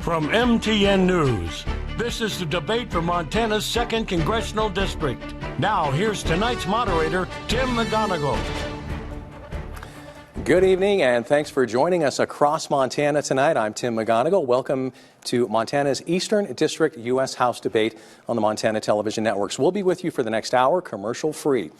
From MTN News, this is the debate for Montana's 2nd Congressional District. Now, here's tonight's moderator, Tim McGonigal. Good evening, and thanks for joining us across Montana tonight. I'm Tim McGonigal. Welcome to Montana's Eastern District U.S. House debate on the Montana television networks. We'll be with you for the next hour, commercial-free.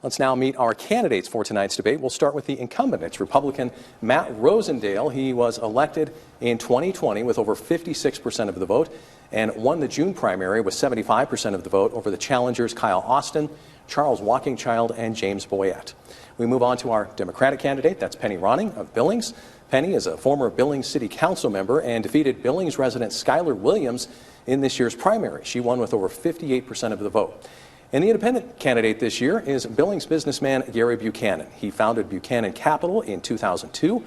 Let's now meet our candidates for tonight's debate. We'll start with the incumbent. It's Republican Matt Rosendale. He was elected in 2020 with over 56% of the vote and won the June primary with 75% of the vote over the challengers Kyle Austin, Charles Walkingchild, and James Boyett. We move on to our Democratic candidate. That's Penny Ronning of Billings. Penny is a former Billings City Council member and defeated Billings resident Skylar Williams in this year's primary. She won with over 58% of the vote. And the independent candidate this year is Billings businessman Gary Buchanan. He founded Buchanan Capital in 2002.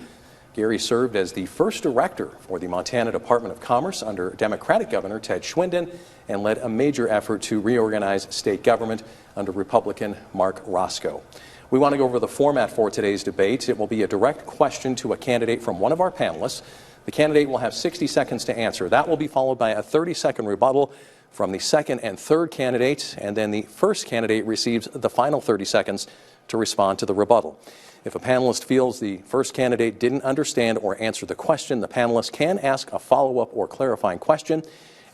Gary served as the first director for the Montana Department of Commerce under Democratic Governor Ted Schwinden and led a major effort to reorganize state government under Republican Mark Roscoe. We want to go over the format for today's debate. It will be a direct question to a candidate from one of our panelists. The candidate will have 60 seconds to answer. That will be followed by a 30-second rebuttal from the second and third candidate, and then the first candidate receives the final 30 seconds to respond to the rebuttal. If a panelist feels the first candidate didn't understand or answer the question, the panelist can ask a follow-up or clarifying question.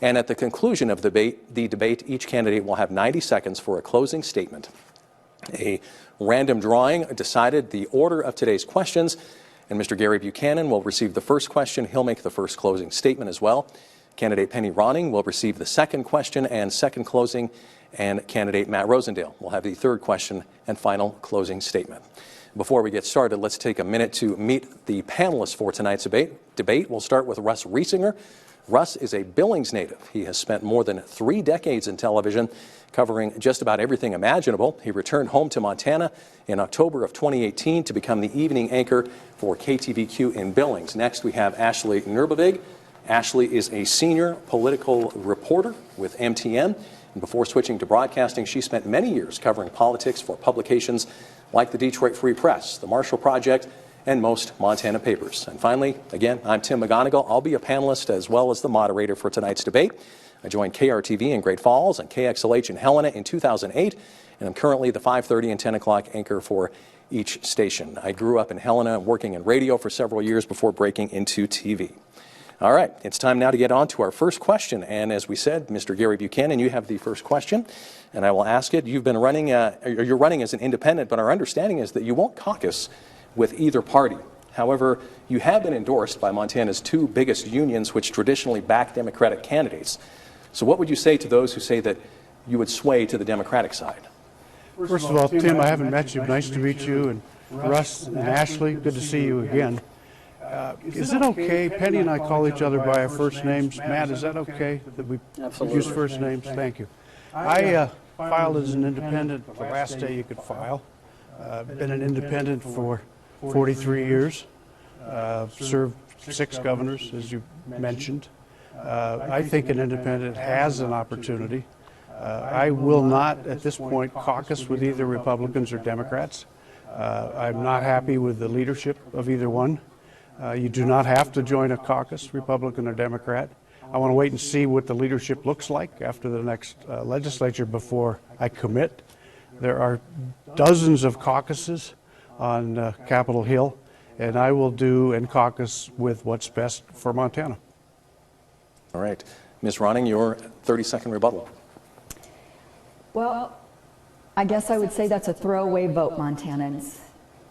And at the conclusion of the debate, each candidate will have 90 seconds for a closing statement. A random drawing decided the order of today's questions, and Mr. Gary Buchanan will receive the first question. He'll make the first closing statement as well. Candidate Penny Ronning will receive the second question and second closing, and candidate Matt Rosendale will have the third question and final closing statement. Before we get started, let's take a minute to meet the panelists for tonight's debate. We'll start with Russ Reesinger. Russ is a Billings native. He has spent more than 3 decades in television, covering just about everything imaginable. He returned home to Montana in October of 2018 to become the evening anchor for KTVQ in Billings. Next, we have Ashley Nurbovig. Ashley is a senior political reporter with MTN, and before switching to broadcasting, she spent many years covering politics for publications like the Detroit Free Press, the Marshall Project, and most Montana papers. And finally, again, I'm Tim McGonigal. I'll be a panelist as well as the moderator for tonight's debate. I joined KRTV in Great Falls and KXLH in Helena in 2008, and I'm currently the 5:30 and 10 o'clock anchor for each station. I grew up in Helena, working in radio for several years before breaking into TV. All right, it's time now to get on to our first question. And as we said, Mr. Gary Buchanan, you have the first question, and I will ask it. You've been running, you're running as an independent, but our understanding is that you won't caucus with either party. However, you have been endorsed by Montana's 2 biggest unions, which traditionally back Democratic candidates. So what would you say to those who say that you would sway to the Democratic side? First of all, Tim, I haven't met you. Nice to meet you. And Russ and Ashley, good to see you again. Is it okay? Penny and I call each other by our first names. Matt, is that okay that we use first names? Thank you. I filed as an independent the last day you could file. Been an independent for 43 years. Served 6 governors, as you mentioned. I think an independent has an opportunity. I will not, at this point, caucus with either Republicans or Democrats. I'm not happy with the leadership of either one. You do not have to join a caucus, Republican or Democrat. I want to wait and see what the leadership looks like after the next legislature before I commit. There are dozens of caucuses on Capitol Hill, and I will do and caucus with what's best for Montana. All right. Ms. Ronning, your 30-second rebuttal. Well, I guess I would say that's a throwaway vote, Montanans.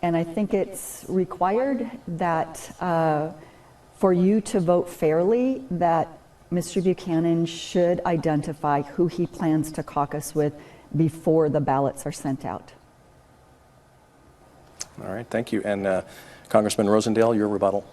And I think it's required that for you to vote fairly, that Mr. Buchanan should identify who he plans to caucus with before the ballots are sent out. All right, thank you. And Congressman Rosendale, your rebuttal.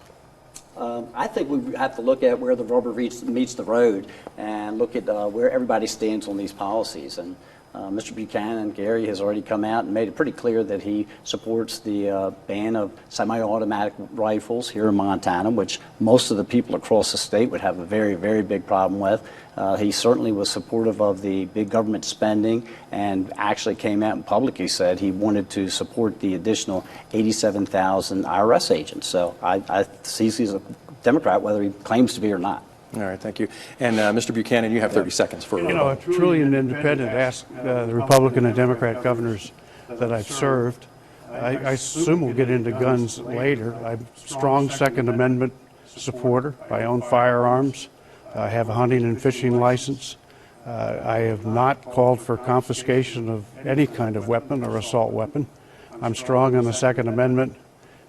I think we have to look at where the rubber meets the road and look at where everybody stands on these policies. And Mr. Buchanan, Gary, has already come out and made it pretty clear that he supports the ban of semi-automatic rifles here in Montana, which most of the people across the state would have a very, very big problem with. He certainly was supportive of the big government spending and actually came out and publicly said he wanted to support the additional 87,000 IRS agents. So I see he's a Democrat, whether he claims to be or not. All right, thank you. And Mr. Buchanan, you have 30 seconds for a You know, a truly an independent, ask the Republican and Democrat governors that I've served. I assume we'll get into guns later. I'm a strong Second Amendment supporter. I own firearms. I have a hunting and fishing license. I have not called for confiscation of any kind of weapon or assault weapon. I'm strong on the Second Amendment,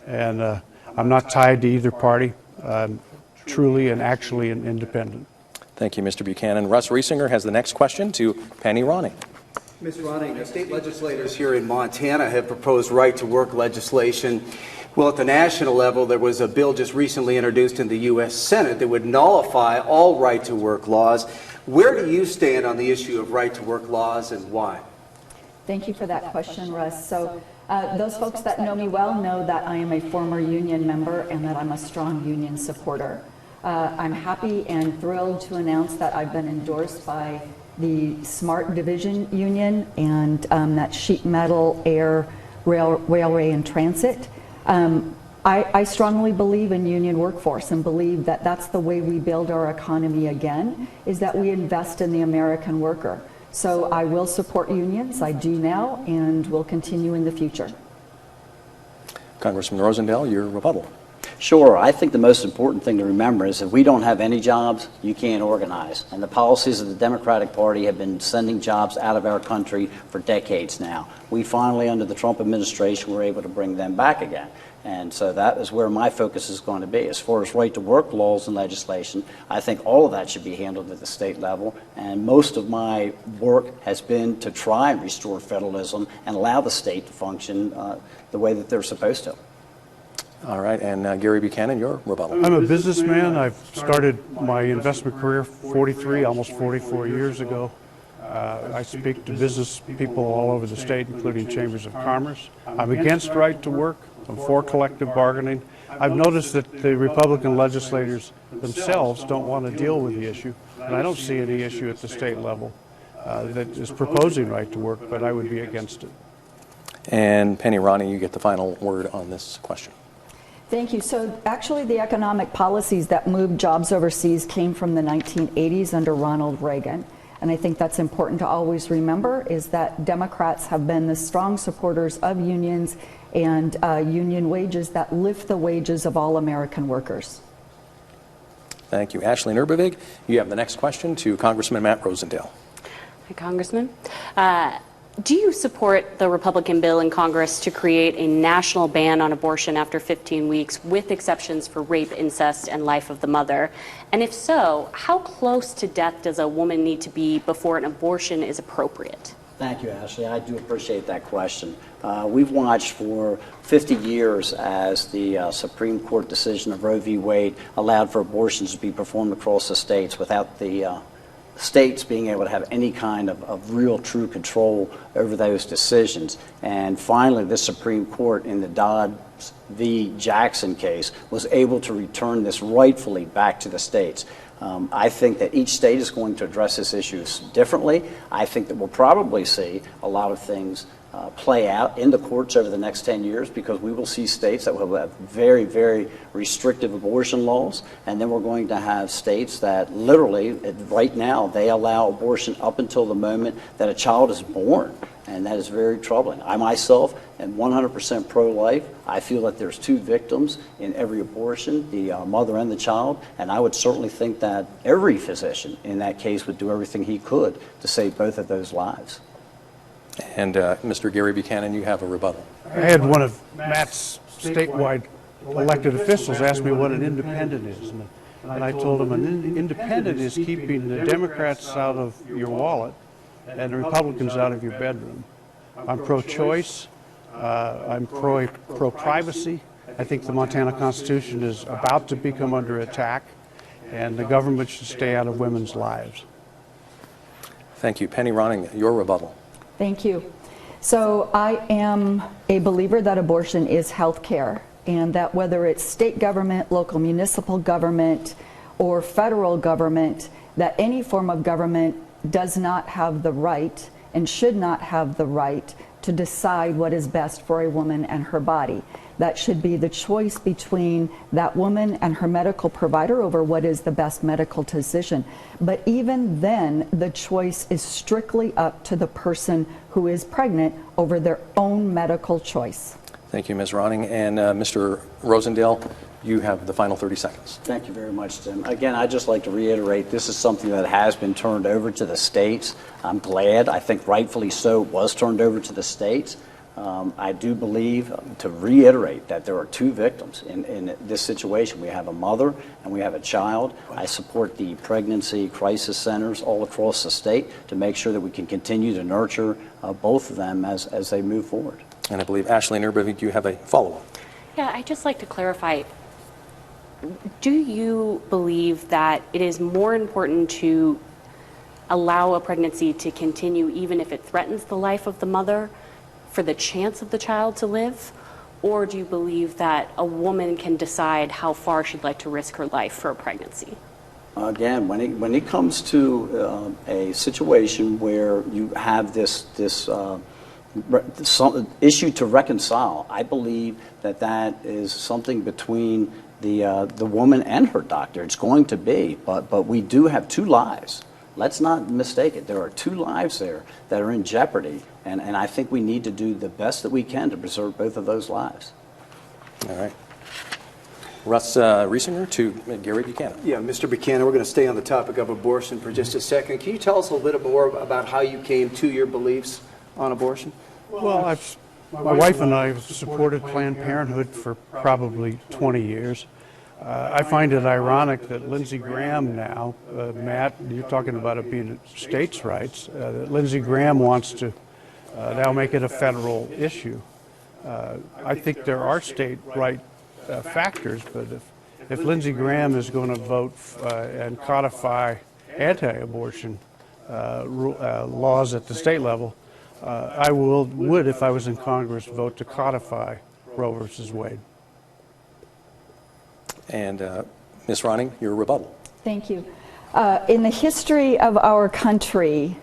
and I'm not tied to either party. I'm truly and actually an independent. Thank you, Mr. Buchanan. Russ Reesinger has the next question to Penny Ronning. Ms. Ronning, state legislators here in Montana have proposed right-to-work legislation. Well, at the national level, there was a bill just recently introduced in the U.S. Senate that would nullify all right-to-work laws. Where do you stand on the issue of right-to-work laws, and why? Thank you for that question, Russ. So those folks that know me well know that I am a former union member and that I'm a strong union supporter. I'm happy and thrilled to announce that I've been endorsed by the SMART Division Union and that sheet metal, air, railway, and transit. I strongly believe in union workforce and believe that that's the way we build our economy again, is that we invest in the American worker. So I will support unions, I do now, and will continue in the future. Congressman Rosendale, your rebuttal. Sure. I think the most important thing to remember is if we don't have any jobs, you can't organize. And the policies of the Democratic Party have been sending jobs out of our country for decades now. We finally, under the Trump administration, were able to bring them back again. And so that is where my focus is going to be. As far as right-to-work laws and legislation, I think all of that should be handled at the state level. And most of my work has been to try and restore federalism and allow the state to function the way that they're supposed to. All right, and Gary Buchanan, your rebuttal. I'm a businessman. I've started my investment career 43, almost 44 years ago. I speak to business people all over the state, including chambers of commerce. I'm against right to work. I'm for collective bargaining. I've noticed that the Republican legislators themselves don't want to deal with the issue, and I don't see any issue at the state level that is proposing right to work, but I would be against it. And Penny Ronning, you get the final word on this question. Thank you. So actually the economic policies that moved jobs overseas came from the 1980s under Ronald Reagan. And I think that's important to always remember, is that Democrats have been the strong supporters of unions and union wages that lift the wages of all American workers. Thank you. Ashley Nurbovig, you have the next question to Congressman Matt Rosendale. Hi, Congressman. Do you support the Republican bill in Congress to create a national ban on abortion after 15 weeks with exceptions for rape, incest, and life of the mother? And if so, how close to death does a woman need to be before an abortion is appropriate? Thank you, Ashley. I do appreciate that question. We've watched for 50 years as the Supreme Court decision of Roe v. Wade allowed for abortions to be performed across the states without the states being able to have any kind of real true control over those decisions. And finally, the Supreme Court in the Dodd v. Jackson case was able to return this rightfully back to the states. I think that each state is going to address this issue differently. I think that we'll probably see a lot of things play out in the courts over the next 10 years, because we will see states that will have very, very restrictive abortion laws, and then we're going to have states that literally, right now, they allow abortion up until the moment that a child is born, and that is very troubling. I myself am 100% pro-life. I feel that there's two victims in every abortion, the mother and the child, and I would certainly think that every physician in that case would do everything he could to save both of those lives. And Mr. Gary Buchanan, you have a rebuttal. I had one of Matt's statewide elected officials ask me what an independent is. And I told him an independent is keeping the Democrats out of your wallet and the Republicans out of your bedroom. I'm pro-choice. I'm pro-privacy. I think the Montana Constitution is about to become under attack, and the government should stay out of women's lives. Thank you. Penny Ronning, your rebuttal. Thank you. So I am a believer that abortion is health care, and that whether it's state government, local municipal government, or federal government, that any form of government does not have the right and should not have the right to decide what is best for a woman and her body. That should be the choice between that woman and her medical provider over what is the best medical decision. But even then, the choice is strictly up to the person who is pregnant over their own medical choice. Thank you, Ms. Ronning. And Mr. Rosendale, you have the final 30 seconds. Thank you very much, Tim. Again, I'd just like to reiterate, this is something that has been turned over to the states. I'm glad, I think rightfully so, it was turned over to the states. I do believe, to reiterate, that there are two victims in this situation. We have a mother and we have a child. I support the pregnancy crisis centers all across the state to make sure that we can continue to nurture both of them as they move forward. And I believe, Ashley Nurbovig, you have a follow-up. Yeah, I'd just like to clarify, do you believe that it is more important to allow a pregnancy to continue even if it threatens the life of the mother for the chance of the child to live? Or do you believe that a woman can decide how far she'd like to risk her life for a pregnancy? Again, when it comes to a situation where you have this issue to reconcile, I believe that is something between the woman and her doctor. It's going to be, but we do have two lives. Let's not mistake it. There are two lives there that are in jeopardy, and I think we need to do the best that we can to preserve both of those lives. All right. Russ Reesinger to Gary Buchanan. Yeah, Mr. Buchanan, we're going to stay on the topic of abortion for just a second. Can you tell us a little bit more about how you came to your beliefs on abortion? Well, my wife and I have supported Planned Parenthood for probably 20 years. I find it ironic that Lindsey Graham now, Matt, you're talking about it being states' rights, that Lindsey Graham wants to now make it a federal issue. I think there are state right factors, but if Lindsey Graham is going to vote and codify anti-abortion laws at the state level, I would, if I was in Congress, vote to codify Roe versus Wade. And Ms. Ronning, your rebuttal. Thank you. In the history of our country,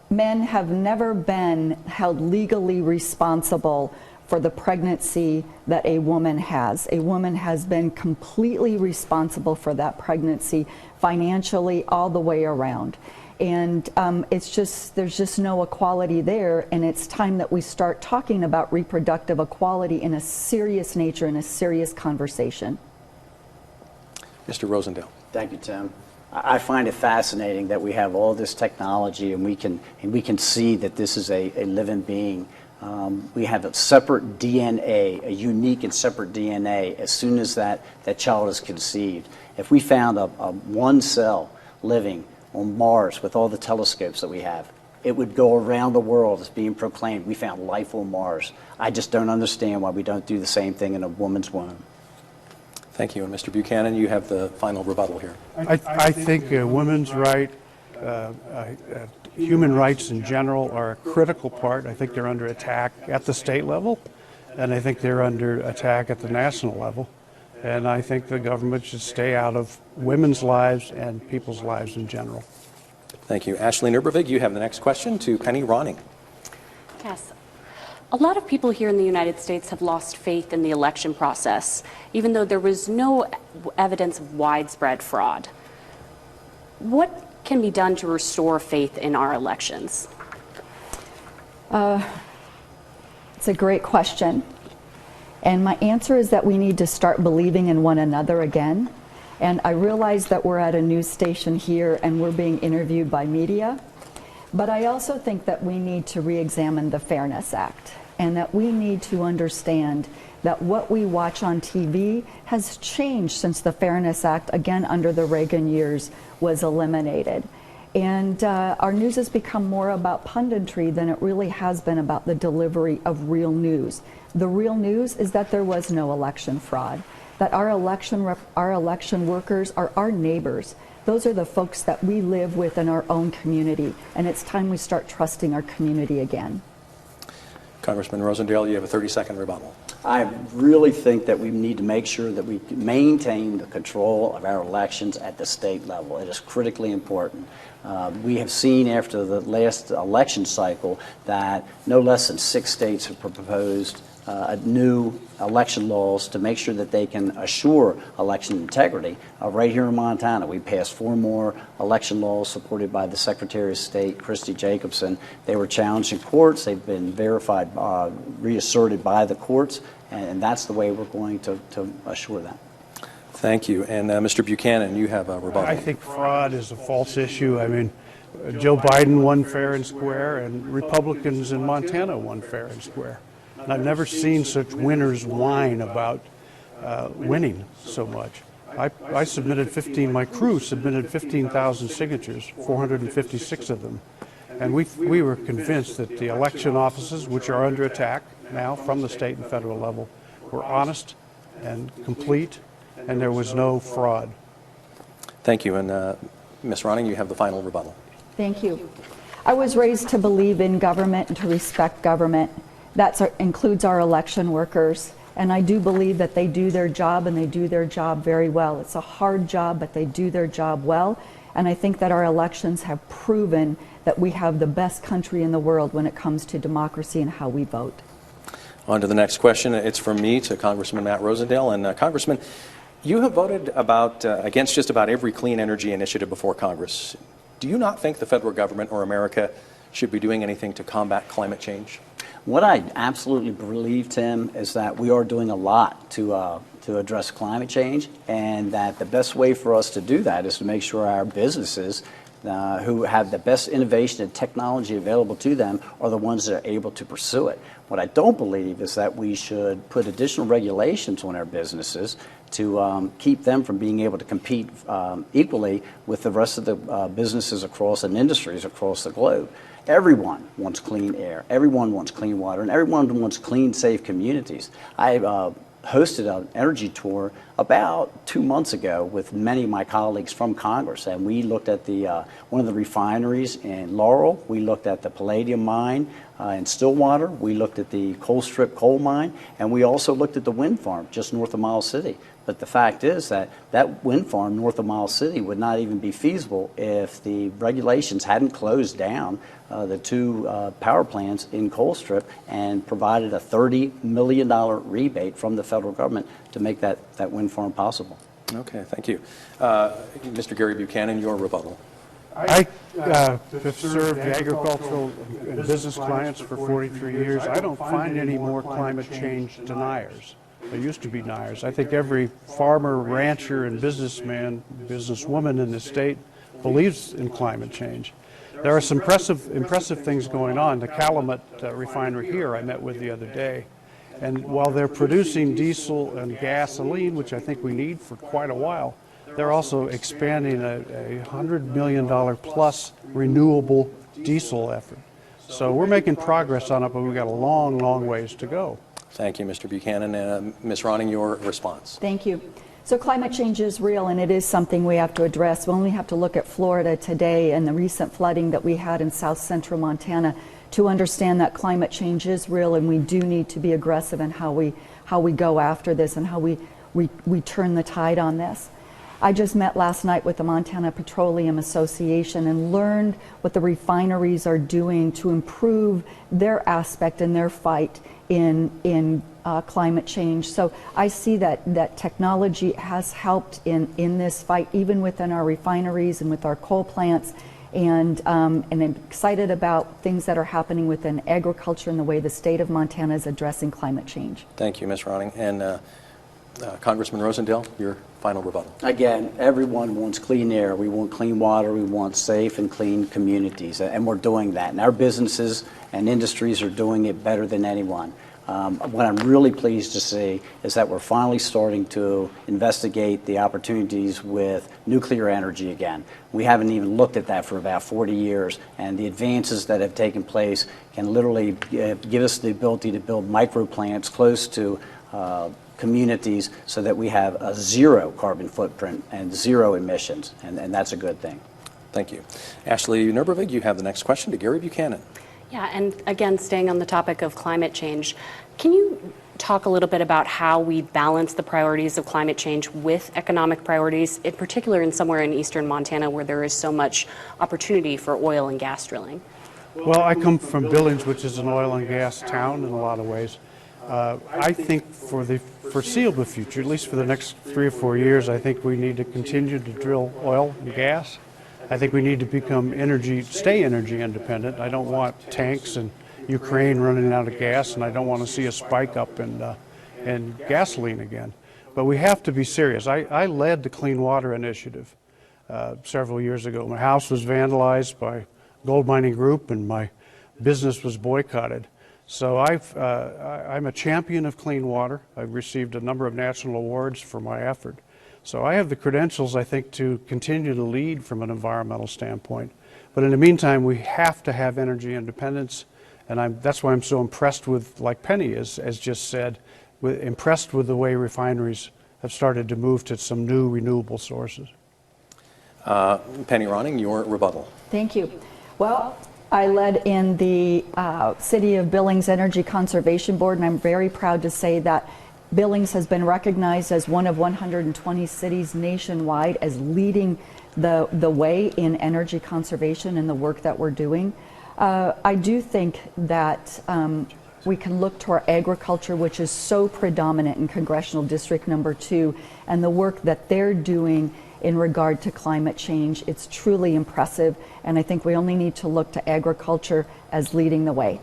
men have never been held legally responsible for the pregnancy that a woman has. A woman has been completely responsible for that pregnancy financially all the way around. And there's just no equality there, and it's time that we start talking about reproductive equality in a serious nature, in a serious conversation. Mr. Rosendale. Thank you, Tim. I find it fascinating that we have all this technology and we can see that this is a living being. We have a separate DNA, a unique and separate DNA as soon as that child is conceived. If we found a one cell living on Mars with all the telescopes that we have, it would go around the world as being proclaimed, we found life on Mars. I just don't understand why we don't do the same thing in a woman's womb. Thank you. And Mr. Buchanan, you have the final rebuttal here. I think women's right, human rights in general are a critical part. I think they're under attack at the state level, and I think they're under attack at the national level. And I think the government should stay out of women's lives and people's lives in general. Thank you. Ashley Nurbovig, you have the next question to Penny Ronning. Yes. A lot of people here in the United States have lost faith in the election process, even though there was no evidence of widespread fraud. What can be done to restore faith in our elections? It's a great question. And my answer is that we need to start believing in one another again. And I realize that we're at a news station here and we're being interviewed by media. But I also think that we need to re-examine the Fairness Act, and that we need to understand that what we watch on TV has changed since the Fairness Act, again under the Reagan years, was eliminated. And our news has become more about punditry than it really has been about the delivery of real news. The real news is that there was no election fraud, that our election workers are our neighbors. Those are the folks that we live with in our own community, and it's time we start trusting our community again. Congressman Rosendale, you have a 30-second rebuttal. I really think that we need to make sure that we maintain the control of our elections at the state level. It is critically important. We have seen after the last election cycle that no less than 6 states have proposed new election laws to make sure that they can assure election integrity. Right here in Montana, we passed 4 more election laws supported by the Secretary of State, Christy Jacobson. They were challenged in courts. They've been verified, reasserted by the courts, and that's the way we're going to assure that. Thank you. And Mr. Buchanan, you have a rebuttal. I think fraud is a false issue. I mean, Joe Biden won fair and square, and Republicans in Montana won fair and square. And I've never seen such winners whine about winning so much. I submitted my crew submitted 15,000 signatures, 456 of them. And we were convinced that the election offices, which are under attack now from the state and federal level, were honest and complete, and there was no fraud. Thank you. And Ms. Ronning, you have the final rebuttal. Thank you. I was raised to believe in government and to respect government. That includes our election workers. And I do believe that they do their job, and they do their job very well. It's a hard job, but they do their job well. And I think that our elections have proven that we have the best country in the world when it comes to democracy and how we vote. On to the next question. It's from me to Congressman Matt Rosendale. And Congressman, you have voted against just about every clean energy initiative before Congress. Do you not think the federal government or America should be doing anything to combat climate change? What I absolutely believe, Tim, is that we are doing a lot to address climate change, and that the best way for us to do that is to make sure our businesses who have the best innovation and technology available to them are the ones that are able to pursue it. What I don't believe is that we should put additional regulations on our businesses to keep them from being able to compete equally with the rest of the businesses across and industries across the globe. Everyone wants clean air, everyone wants clean water, and everyone wants clean, safe communities. I hosted an energy tour about 2 months ago with many of my colleagues from Congress, and we looked at one of the refineries in Laurel. We looked at the palladium mine in Stillwater. We looked at the Colstrip coal mine, and we also looked at the wind farm just north of Miles City. But the fact is that that wind farm north of Miles City would not even be feasible if the regulations hadn't closed down the 2 power plants in Colstrip and provided a $30 million rebate from the federal government to make that wind farm possible. Okay, thank you. Mr. Gary Buchanan, your rebuttal. I have served agricultural and business clients for 43 years. I don't find any more climate change deniers. There used to be deniers. I think every farmer, rancher, and businessman, businesswoman in the state believes in climate change. There are some impressive things going on. The Calumet refinery here I met with the other day. And while they're producing diesel and gasoline, which I think we need for quite a while, they're also expanding a $100 million plus renewable diesel effort. So we're making progress on it, but we've got a long, long ways to go. Thank you, Mr. Buchanan. Ms. Ronning, your response. Thank you. So climate change is real, and it is something we have to address. We only have to look at Florida today and the recent flooding that we had in south central Montana to understand that climate change is real, and we do need to be aggressive in how we go after this and how we turn the tide on this. I just met last night with the Montana Petroleum Association and learned what the refineries are doing to improve their aspect and their fight in climate change. So I see that technology has helped in this fight, even within our refineries and with our coal plants. And I'm excited about things that are happening within agriculture and the way the state of Montana is addressing climate change. Thank you, Ms. Ronning. And Congressman Rosendale, your final rebuttal. Again, everyone wants clean air. We want clean water. We want safe and clean communities, and we're doing that. And our businesses and industries are doing it better than anyone. What I'm really pleased to see is that we're finally starting to investigate the opportunities with nuclear energy again. We haven't even looked at that for about 40 years, and the advances that have taken place can literally give us the ability to build micro plants close to communities so that we have a zero carbon footprint and zero emissions, and that's a good thing. Thank you. Ashley Nurbovig, you have the next question to Gary Buchanan. Yeah, and again, staying on the topic of climate change, can you talk a little bit about how we balance the priorities of climate change with economic priorities, in particular in somewhere in eastern Montana where there is so much opportunity for oil and gas drilling? Well, I come from Billings, which is an oil and gas town in a lot of ways. I think for the foreseeable future, at least for the next 3 or 4 years, I think we need to continue to drill oil and gas. I think we need to stay energy independent. I don't want tanks in Ukraine running out of gas, and I don't want to see a spike up in gasoline again. But we have to be serious. I led the Clean Water Initiative several years ago. My house was vandalized by a gold mining group, and my business was boycotted. So I'm a champion of clean water. I've received a number of national awards for my effort. So I have the credentials, I think, to continue to lead from an environmental standpoint. But in the meantime, we have to have energy independence, and that's why I'm so impressed with, like Penny has just said, impressed with the way refineries have started to move to some new renewable sources. Penny Ronning, your rebuttal. Thank you. Well, I led in the City of Billings Energy Conservation Board, and I'm very proud to say that Billings has been recognized as one of 120 cities nationwide as leading the way in energy conservation and the work that we're doing. I do think that we can look to our agriculture, which is so predominant in Congressional District number 2, and the work that they're doing in regard to climate change. It's truly impressive, and I think we only need to look to agriculture as leading the way.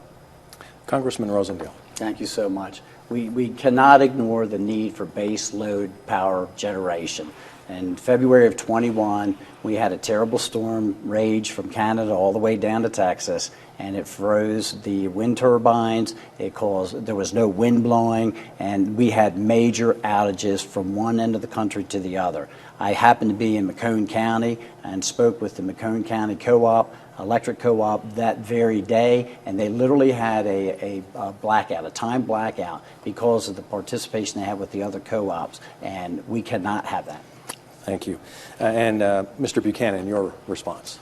Congressman Rosendale. Thank you so much. We cannot ignore the need for base load power generation. In February of 21, we had a terrible storm rage from Canada all the way down to Texas, and it froze the wind turbines. There was no wind blowing, and we had major outages from one end of the country to the other. I happened to be in Macomb County and spoke with the Macomb County Co-op, electric co-op, that very day, and they literally had a blackout, a time blackout, because of the participation they had with the other co-ops, and we cannot have that. Thank you. And Mr. Buchanan, your response.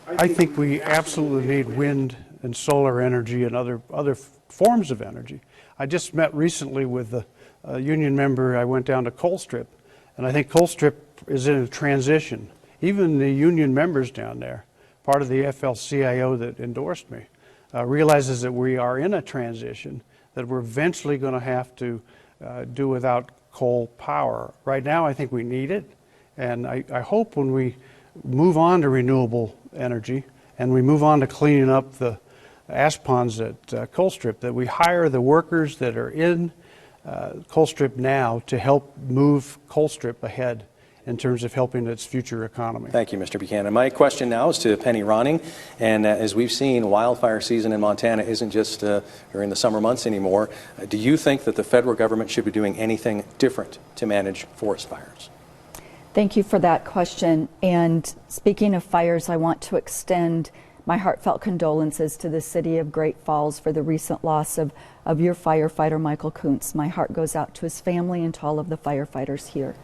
I think we absolutely need wind and solar energy and other forms of energy. I just met recently with a union member. I went down to Colstrip, and I think Colstrip is in a transition. Even the union members down there, part of the AFL-CIO that endorsed me, realizes that we are in a transition, that we're eventually going to have to do without coal power. Right now, I think we need it, and I hope when we move on to renewable energy and we move on to cleaning up the ash ponds at Colstrip, that we hire the workers that are in Colstrip now to help move Colstrip ahead in terms of helping its future economy. Thank you, Mr. Buchanan. My question now is to Penny Ronning. And as we've seen, wildfire season in Montana isn't just during the summer months anymore. Do you think that the federal government should be doing anything different to manage forest fires? Thank you for that question. And speaking of fires, I want to extend my heartfelt condolences to the city of Great Falls for the recent loss of your firefighter, Michael Kuntz. My heart goes out to his family and to all of the firefighters here.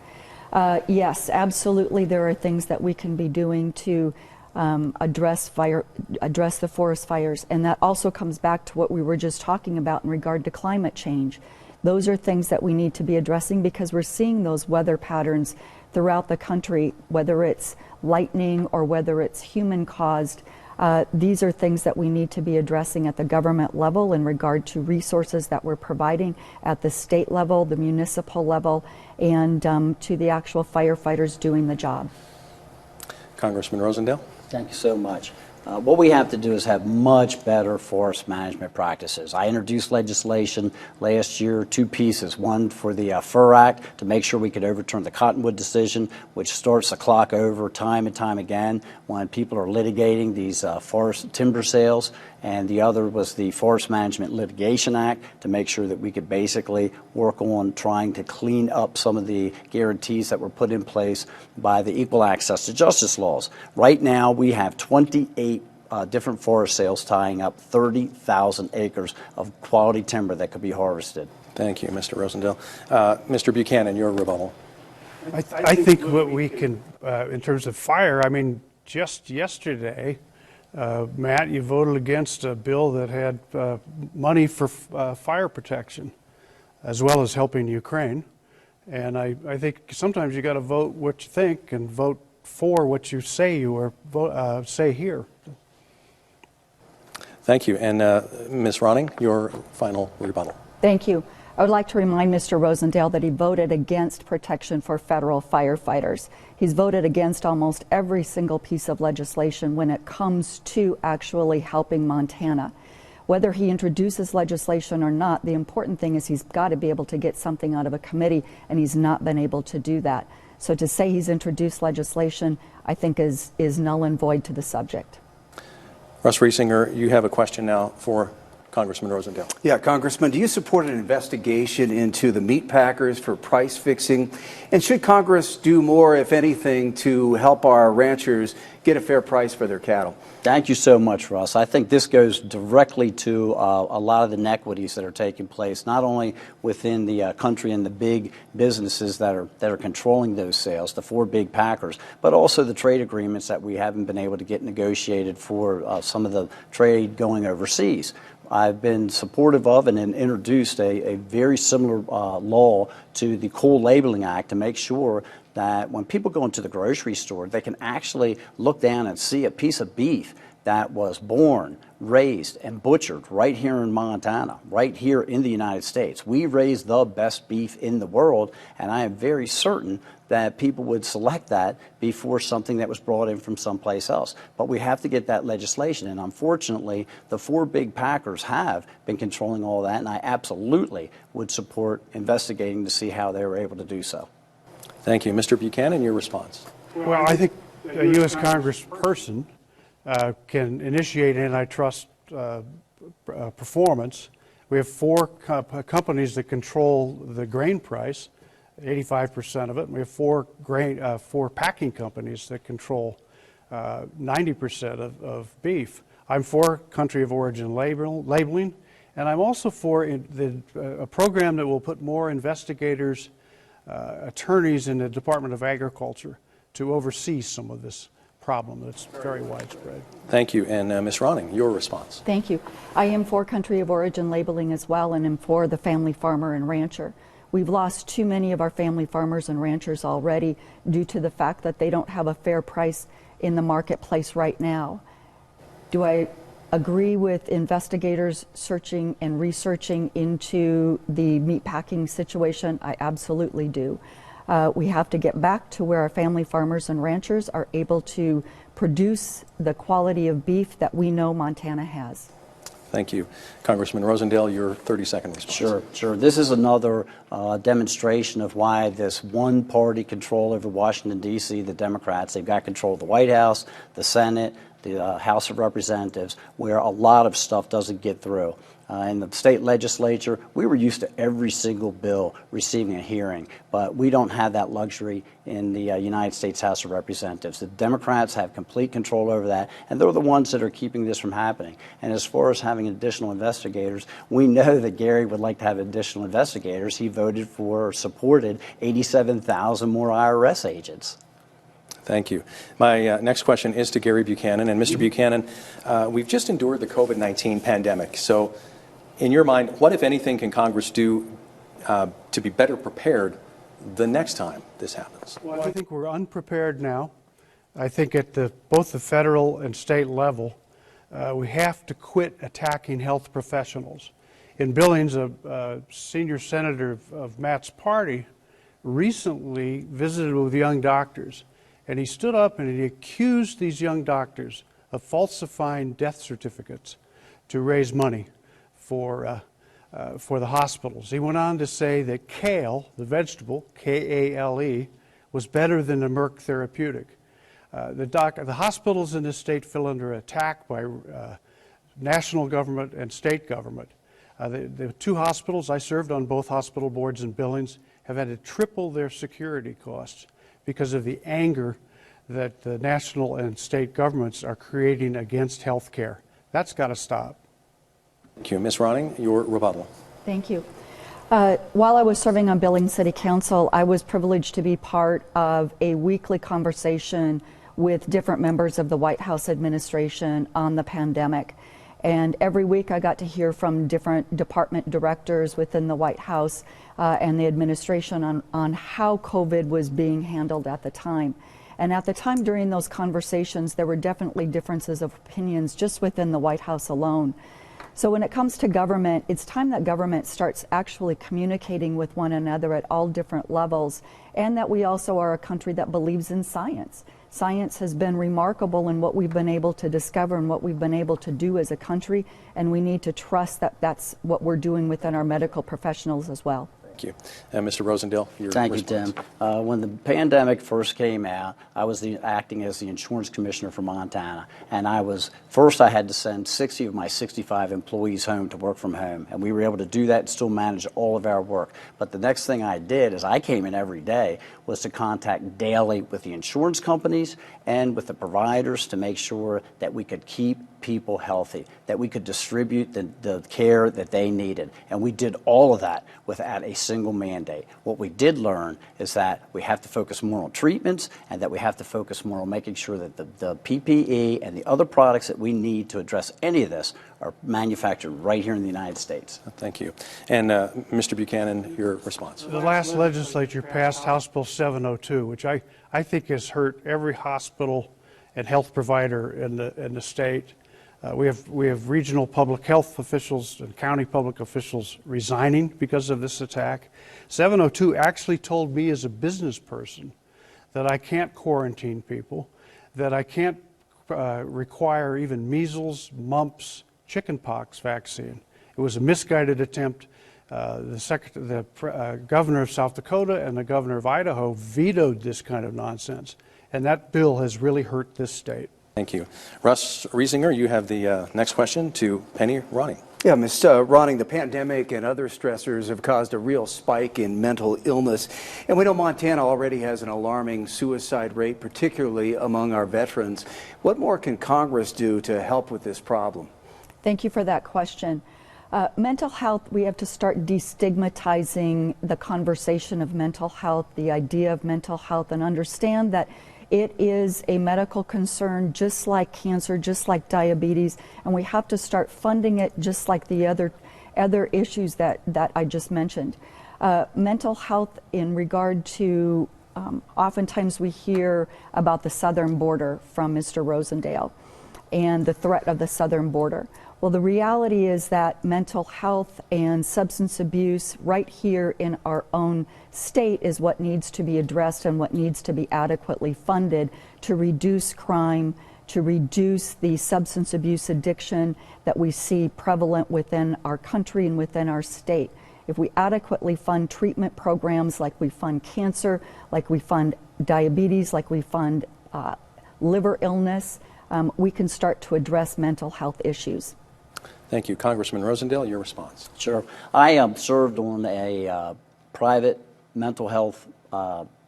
Yes, absolutely, there are things that we can be doing to address the forest fires, and that also comes back to what we were just talking about in regard to climate change. Those are things that we need to be addressing because we're seeing those weather patterns throughout the country, whether it's lightning or whether it's human-caused. These are things that we need to be addressing at the government level in regard to resources that we're providing at the state level, the municipal level, and to the actual firefighters doing the job. Congressman Rosendale. Thank you so much. What we have to do is have much better forest management practices. I introduced legislation last year, 2 pieces. One for the FUR Act to make sure we could overturn the Cottonwood decision, which starts the clock over time and time again when people are litigating these forest timber sales. And the other was the Forest Management Litigation Act to make sure that we could basically work on trying to clean up some of the guarantees that were put in place by the Equal Access to Justice laws. Right now, we have 28 different forest sales tying up 30,000 acres of quality timber that could be harvested. Thank you, Mr. Rosendale. Mr. Buchanan, your rebuttal. I think what we can, in terms of fire, I mean, just yesterday, Matt, you voted against a bill that had money for fire protection, as well as helping Ukraine. And I think sometimes you got to vote what you think and vote for what you say you or say here. Thank you. And Ms. Ronning, your final rebuttal. Thank you. I would like to remind Mr. Rosendale that he voted against protection for federal firefighters. He's voted against almost every single piece of legislation when it comes to actually helping Montana. Whether he introduces legislation or not, the important thing is he's got to be able to get something out of a committee, and he's not been able to do that. So to say he's introduced legislation, I think is null and void to the subject. Russ Reesinger, you have a question now for Congressman Rosendale. Yeah, Congressman, do you support an investigation into the meat packers for price fixing? And should Congress do more, if anything, to help our ranchers get a fair price for their cattle? Thank you so much, Russ. I think this goes directly to a lot of the inequities that are taking place, not only within the country and the big businesses that are controlling those sales, the four big packers, but also the trade agreements that we haven't been able to get negotiated for some of the trade going overseas. I've been supportive of and introduced a very similar law to the Coal Labeling Act to make sure that when people go into the grocery store, they can actually look down and see a piece of beef that was born, raised, and butchered right here in Montana, right here in the United States. We raise the best beef in the world, and I am very certain that people would select that before something that was brought in from someplace else. But we have to get that legislation, and unfortunately, the four big packers have been controlling all that, and I absolutely would support investigating to see how they were able to do so. Thank you. Mr. Buchanan, your response. Well, I think a U.S. Congressperson can initiate antitrust performance. We have four companies that control the grain price, 85% of it. And we have four packing companies that control 90% of beef. I'm for country of origin labeling, and I'm also for a program that will put more investigators, attorneys in the Department of Agriculture to oversee some of this problem that's very widespread. Thank you. And Ms. Ronning, your response. Thank you. I am for country of origin labeling as well, and am for the family farmer and rancher. We've lost too many of our family farmers and ranchers already due to the fact that they don't have a fair price in the marketplace right now. Do I agree with investigators searching and researching into the meatpacking situation? I absolutely do. We have to get back to where our family farmers and ranchers are able to produce the quality of beef that we know Montana has. Thank you. Congressman Rosendale, your 30-second response. Sure. This is another demonstration of why this one-party control over Washington, D.C., the Democrats, they've got control of the White House, the Senate, the House of Representatives, where a lot of stuff doesn't get through. In the state legislature, we were used to every single bill receiving a hearing, but we don't have that luxury in the United States House of Representatives. The Democrats have complete control over that, and they're the ones that are keeping this from happening. And as far as having additional investigators, we know that Gary would like to have additional investigators. He voted for or supported 87,000 more IRS agents. Thank you. My next question is to Gary Buchanan. And Mr. Buchanan, we've just endured the COVID-19 pandemic. So in your mind, what, if anything, can Congress do to be better prepared the next time this happens? Well, I think we're unprepared now. I think at both the federal and state level, we have to quit attacking health professionals. In Billings, a senior senator of Matt's party recently visited with young doctors. And he stood up and he accused these young doctors of falsifying death certificates to raise money for the hospitals. He went on to say that kale, the vegetable, K-A-L-E, was better than the Merck therapeutic. The hospitals in this state fell under attack by national government and state government. The two hospitals, I served on both hospital boards in Billings, have had to triple their security costs because of the anger that the national and state governments are creating against health care. That's got to stop. Thank you. Ms. Ronning, your rebuttal. Thank you. While I was serving on Billings City Council, I was privileged to be part of a weekly conversation with different members of the White House administration on the pandemic. And every week I got to hear from different department directors within the White House and the administration on how COVID was being handled at the time. And at the time during those conversations, there were definitely differences of opinions just within the White House alone. So when it comes to government, it's time that government starts actually communicating with one another at all different levels, and that we also are a country that believes in science. Science has been remarkable in what we've been able to discover and what we've been able to do as a country, and we need to trust that that's what we're doing within our medical professionals as well. Thank you. And Mr. Rosendale, your Thank response. you, Tim. When the pandemic first came out, I was acting as the insurance commissioner for Montana, and I had to send 60 of my 65 employees home to work from home, and we were able to do that and still manage all of our work. But the next thing I did is I came in every day was to contact daily with the insurance companies and with the providers to make sure that we could keep people healthy, that we could distribute the care that they needed. And we did all of that without a single mandate. What we did learn is that we have to focus more on treatments and that we have to focus more on making sure that the PPE and the other products that we need to address any of this are manufactured right here in the United States. Thank you. And Mr. Buchanan, your response. The last legislature passed House Bill 702, which I think has hurt every hospital and health provider in the state. We have regional public health officials and county public officials resigning because of this attack. 702 actually told me as a business person that I can't quarantine people, that I can't require even measles, mumps, chickenpox vaccine. It was a misguided attempt. The governor of South Dakota and the governor of Idaho vetoed this kind of nonsense, and that bill has really hurt this state. Thank you. Russ Reesinger, you have the next question to Penny Ronning. Yeah, Ms. Ronning, the pandemic and other stressors have caused a real spike in mental illness. And we know Montana already has an alarming suicide rate, particularly among our veterans. What more can Congress do to help with this problem? Thank you for that question. Mental health, we have to start destigmatizing the conversation of mental health, the idea of mental health, and understand that it is a medical concern just like cancer, just like diabetes, and we have to start funding it just like the other issues that I just mentioned. Mental health in regard to, oftentimes we hear about the southern border from Mr. Rosendale and the threat of the southern border. Well, the reality is that mental health and substance abuse right here in our own state is what needs to be addressed and what needs to be adequately funded to reduce crime, to reduce the substance abuse addiction that we see prevalent within our country and within our state. If we adequately fund treatment programs like we fund cancer, like we fund diabetes, like we fund liver illness, we can start to address mental health issues. Thank you. Congressman Rosendale, your response. Sure. I served on a private mental health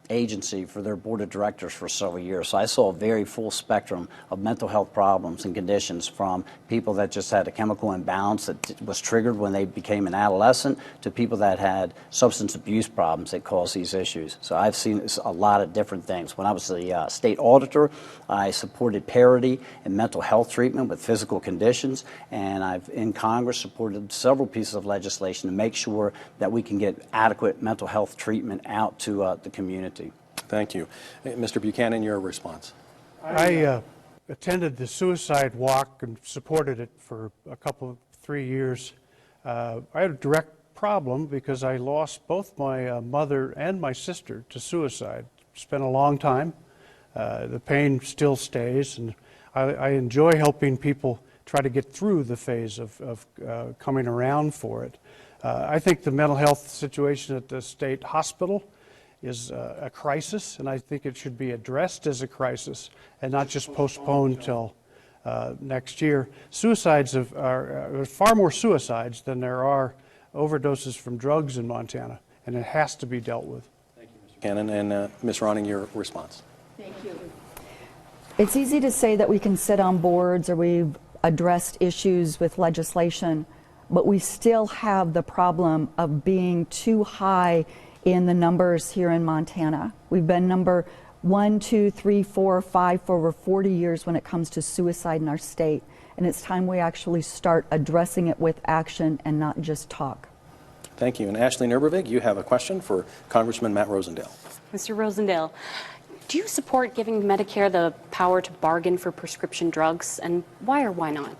agency for their board of directors for several years. So I saw a very full spectrum of mental health problems and conditions, from people that just had a chemical imbalance that was triggered when they became an adolescent to people that had substance abuse problems that caused these issues. So I've seen a lot of different things. When I was the state auditor, I supported parity in mental health treatment with physical conditions, and I've in Congress supported several pieces of legislation to make sure that we can get adequate mental health treatment out to the community. Thank you. Mr. Buchanan, your response. I attended the suicide walk and supported it for a 3 years. I had a direct problem because I lost both my mother and my sister to suicide. It's been a long time. The pain still stays, and I enjoy helping people try to get through the phase of coming around for it. I think the mental health situation at the state hospital is a crisis, and I think it should be addressed as a crisis and not just postponed till next year. Suicides are far more suicides than there are overdoses from drugs in Montana, and it has to be dealt with. Thank you, Mr. Buchanan. And Ms. Ronning, your response. Thank you. It's easy to say that we can sit on boards or we've addressed issues with legislation, but we still have the problem of being too high in the numbers here in Montana. We've been number 1, 2, 3, 4, 5 for over 40 years when it comes to suicide in our state. And it's time we actually start addressing it with action and not just talk. Thank you. And Ashley Nurbovig, you have a question for Congressman Matt Rosendale. Mr. Rosendale, do you support giving Medicare the power to bargain for prescription drugs, and why or why not?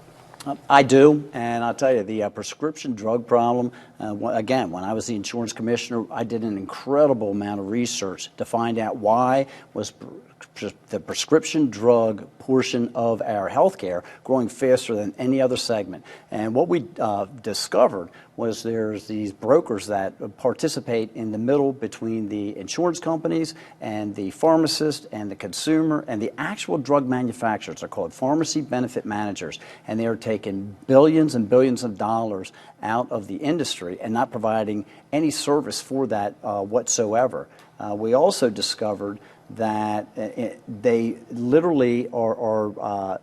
I do, and I'll tell you, the prescription drug problem, again, when I was the insurance commissioner, I did an incredible amount of research to find out why was the prescription drug portion of our healthcare growing faster than any other segment. And what we discovered was there's these brokers that participate in the middle between the insurance companies and the pharmacist and the consumer and the actual drug manufacturers. They're called pharmacy benefit managers, and they are taking billions and billions of dollars out of the industry and not providing any service for that whatsoever. We also discovered that they literally are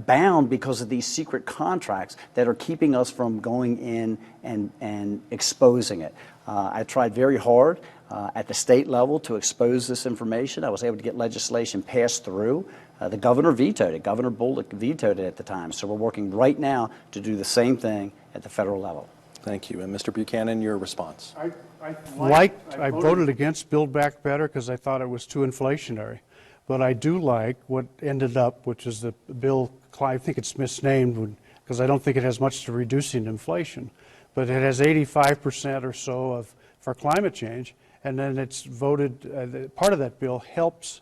bound because of these secret contracts that are keeping us from going in and exposing it. I tried very hard at the state level to expose this information. I was able to get legislation passed through. The governor vetoed it. Governor Bullock vetoed it at the time. So we're working right now to do the same thing at the federal level. Thank you. And Mr. Buchanan, your response. I voted against Build Back Better because I thought it was too inflationary. But I do like what ended up, which is the bill, I think it's misnamed because I don't think it has much to reducing inflation. But it has 85% or so for climate change. And then it's voted, part of that bill helps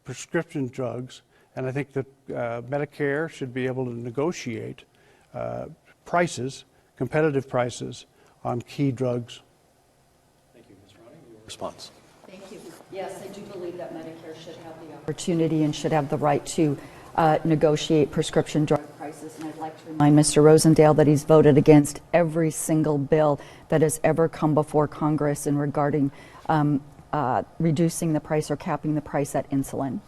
prescription drugs. And I think that Medicare should be able to negotiate prices, competitive prices on key drugs. Thank you. Ms. Ronning, your response. Thank you. Yes, I do believe that Medicare should have the opportunity and should have the right to negotiate prescription drug prices. And I'd like to remind Mr. Rosendale that he's voted against every single bill that has ever come before Congress in regarding reducing the price or capping the price at insulin.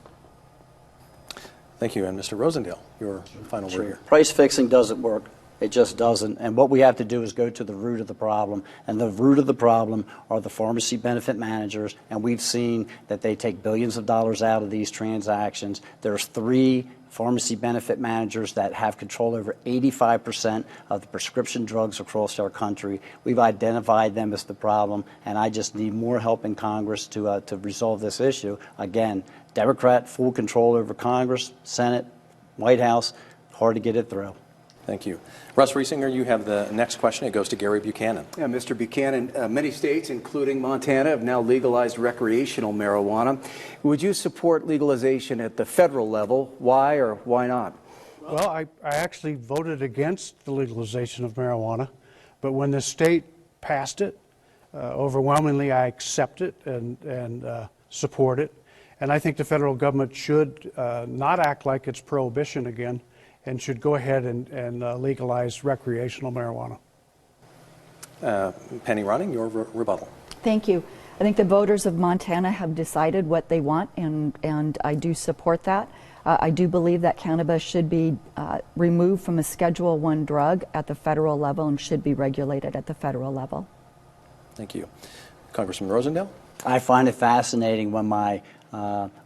Thank you. And Mr. Rosendale, your final word here. Price fixing doesn't work. It just doesn't. And what we have to do is go to the root of the problem. And the root of the problem are the pharmacy benefit managers. And we've seen that they take billions of dollars out of these transactions. There's 3 pharmacy benefit managers that have control over 85% of the prescription drugs across our country. We've identified them as the problem, and I just need more help in Congress to resolve this issue. Again, Democrat full control over Congress, Senate, White House, hard to get it through. Thank you. Russ Reesinger, you have the next question. It goes to Gary Buchanan. Yeah, Mr. Buchanan, many states, including Montana, have now legalized recreational marijuana. Would you support legalization at the federal level? Why or why not? Well, I actually voted against the legalization of marijuana, but when the state passed it, overwhelmingly I accept it and support it. And I think the federal government should not act like it's prohibition again, and should go ahead and legalize recreational marijuana. Penny Ronning, your rebuttal. Thank you. I think the voters of Montana have decided what they want, and I do support that. I do believe that cannabis should be removed from a Schedule I drug at the federal level and should be regulated at the federal level. Thank you. Congressman Rosendale? I find it fascinating when my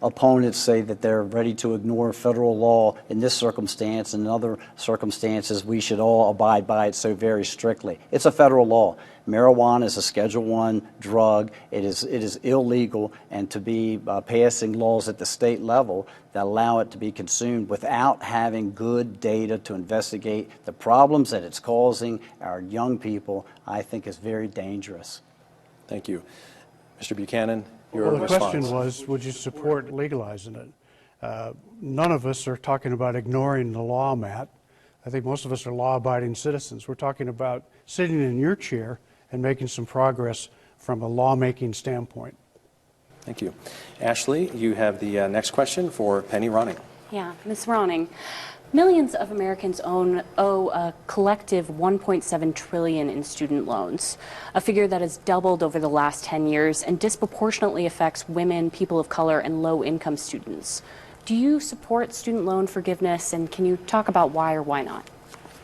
opponents say that they're ready to ignore federal law in this circumstance and in other circumstances we should all abide by it so very strictly. It's a federal law. Marijuana is a Schedule I drug. It is illegal, and to be passing laws at the state level that allow it to be consumed without having good data to investigate the problems that it's causing our young people, I think is very dangerous. Thank you. Mr. Buchanan, your Well, the response. question was, would you support legalizing it? None of us are talking about ignoring the law, Matt. I think most of us are law-abiding citizens. We're talking about sitting in your chair and making some progress from a lawmaking standpoint. Thank you. Ashley, you have the next question for Penny Ronning. Yeah, Ms. Ronning, millions of Americans owe a collective $1.7 trillion in student loans, a figure that has doubled over the last 10 years and disproportionately affects women, people of color, and low-income students. Do you support student loan forgiveness, and can you talk about why or why not?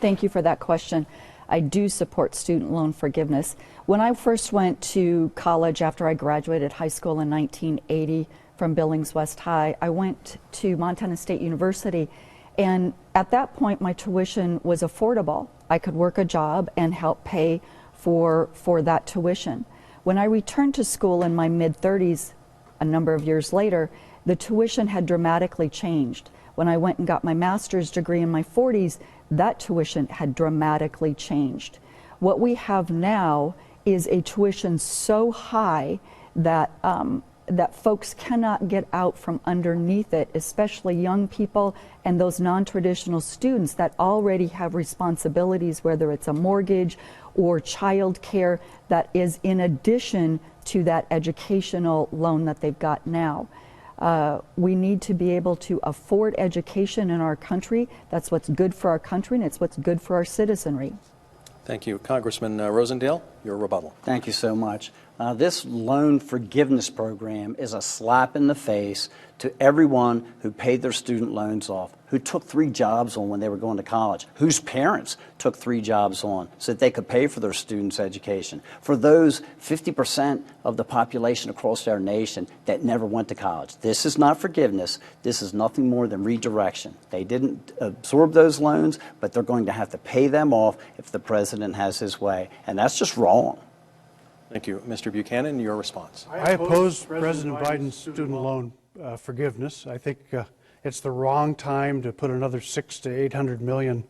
Thank you for that question. I do support student loan forgiveness. When I first went to college after I graduated high school in 1980 from Billings West High, I went to Montana State University, and at that point my tuition was affordable. I could work a job and help pay for that tuition. When I returned to school in my mid-30s, a number of years later, the tuition had dramatically changed. When I went and got my master's degree in my 40s, that tuition had dramatically changed. What we have now is a tuition so high that that folks cannot get out from underneath it, especially young people and those non-traditional students that already have responsibilities, whether it's a mortgage or child care, that is in addition to that educational loan that they've got now. We need to be able to afford education in our country. That's what's good for our country, and it's what's good for our citizenry. Thank you. Congressman Rosendale, your rebuttal. Thank you so much. This loan forgiveness program is a slap in the face to everyone who paid their student loans off, who took 3 jobs on when they were going to college, whose parents took 3 jobs on so that they could pay for their students' education. For those 50% of the population across our nation that never went to college. This is not forgiveness. This is nothing more than redirection. They didn't absorb those loans, but they're going to have to pay them off if the president has his way. And that's just wrong. Thank you. Mr. Buchanan, your response. I oppose President Biden's student loan forgiveness. I think it's the wrong time to put another $600 to $800 million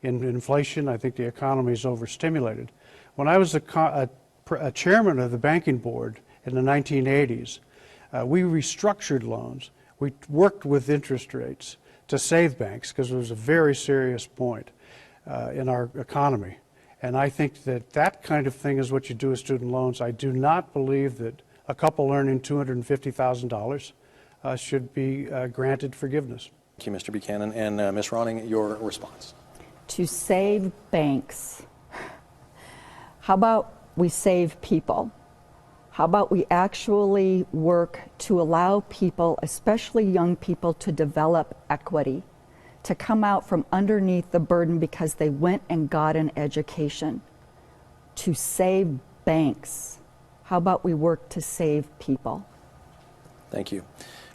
in inflation. I think the economy is overstimulated. When I was a chairman of the banking board in the 1980s, we restructured loans. We worked with interest rates to save banks because it was a very serious point in our economy. And I think that that kind of thing is what you do with student loans. I do not believe that a couple earning $250,000 should be granted forgiveness. Thank you, Mr. Buchanan. And Ms. Ronning, your response. To save banks, how about we save people? How about we actually work to allow people, especially young people, to develop equity, to come out from underneath the burden because they went and got an education? To save banks, how about we work to save people? Thank you.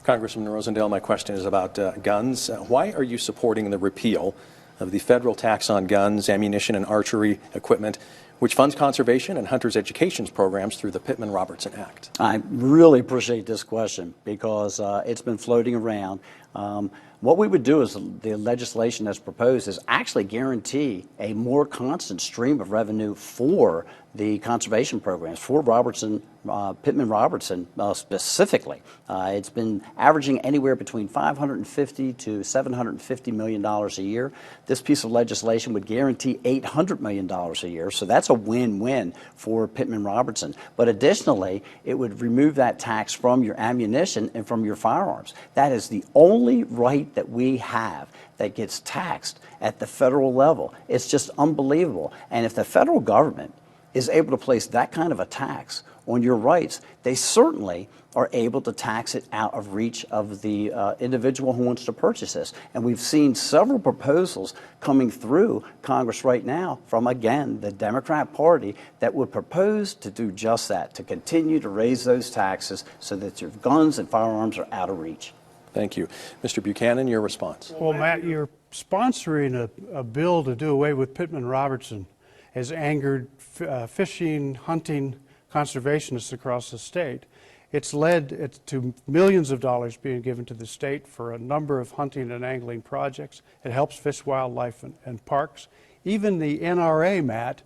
Congressman Rosendale, my question is about guns. Why are you supporting the repeal of the federal tax on guns, ammunition, and archery equipment, which funds conservation and hunters' education programs through the Pittman-Robertson Act? I really appreciate this question because it's been floating around. What we would do is the legislation that's proposed is actually guarantee a more constant stream of revenue for the conservation programs, for Pittman-Robertson specifically. It's been averaging anywhere between $550 to $750 million a year. This piece of legislation would guarantee $800 million a year, so that's a win-win for Pittman-Robertson. But additionally, it would remove that tax from your ammunition and from your firearms. That is the only right that we have that gets taxed at the federal level. It's just unbelievable. And if the federal government is able to place that kind of a tax on your rights, they certainly are able to tax it out of reach of the individual who wants to purchase this. And we've seen several proposals coming through Congress right now from, again, the Democrat Party that would propose to do just that, to continue to raise those taxes so that your guns and firearms are out of reach. Thank you. Mr. Buchanan, your response. Well, Matt, you're sponsoring a bill to do away with Pittman-Robertson has angered fishing, hunting, conservationists across the state. It's led to millions of dollars being given to the state for a number of hunting and angling projects. It helps fish, wildlife, and parks. Even the NRA, Matt,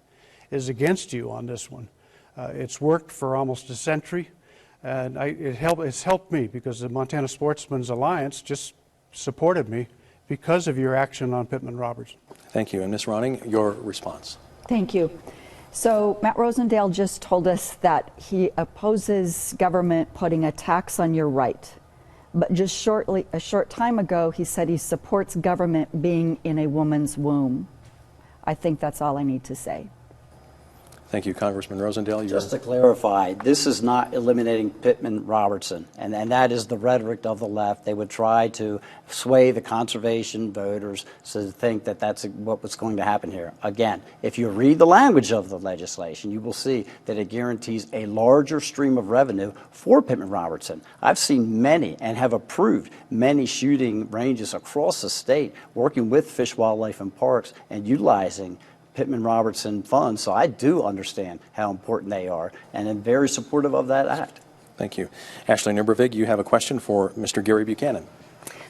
is against you on this one. It's worked for almost a century, and it's helped me because the Montana Sportsmen's Alliance just supported me because of your action on Pittman-Robertson. Thank you. And Ms. Ronning, your response. Thank you. So Matt Rosendale just told us that he opposes government putting a tax on your right. But just a short time ago, he said he supports government being in a woman's womb. I think that's all I need to say. Thank you, Congressman Rosendale. Just to clarify, this is not eliminating Pittman-Robertson, and that is the rhetoric of the left. They would try to sway the conservation voters to think that that's what was going to happen here. Again, if you read the language of the legislation, you will see that it guarantees a larger stream of revenue for Pittman-Robertson. I've seen many and have approved many shooting ranges across the state working with Fish, Wildlife, and Parks and utilizing Pittman-Robertson funds, so I do understand how important they are, and am very supportive of that act. Thank you. Ashley Nurbovig, you have a question for Mr. Gary Buchanan.